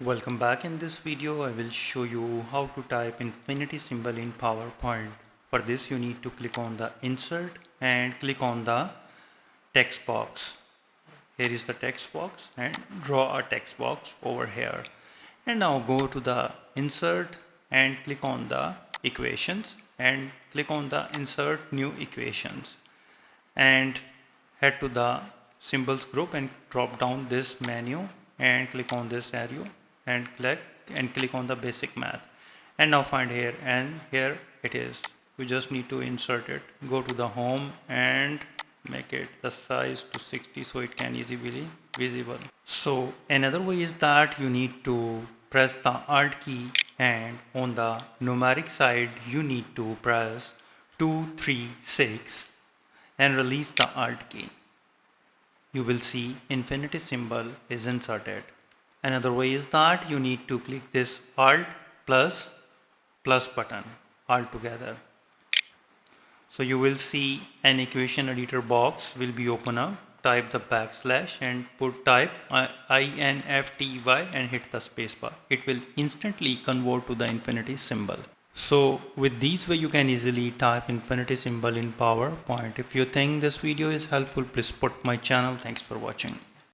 Welcome back. In this video I will show you how to type infinity symbol in PowerPoint. For this you need to click on the insert and click on the text box. Here is the text box and draw a text box over here. And now go to the insert and click on the equations and click on the insert new equations and head to the symbols group and drop down this menu and click on this arrow and click on the basic math, and now find here, and here it is. You just need to insert it. Go to the home and make it the size to 60 so it can easily visible. So another way is that you need to press the alt key, and on the numeric side you need to press 236 and release the alt key. You will see infinity symbol is inserted. Another way is that you need to click this alt plus button all together. So you will see an equation editor box will be open up. Type the backslash and type INFTY and hit the spacebar. It will instantly convert to the infinity symbol. So with these way you can easily type infinity symbol in PowerPoint. If you think this video is helpful, please support my channel. Thanks for watching.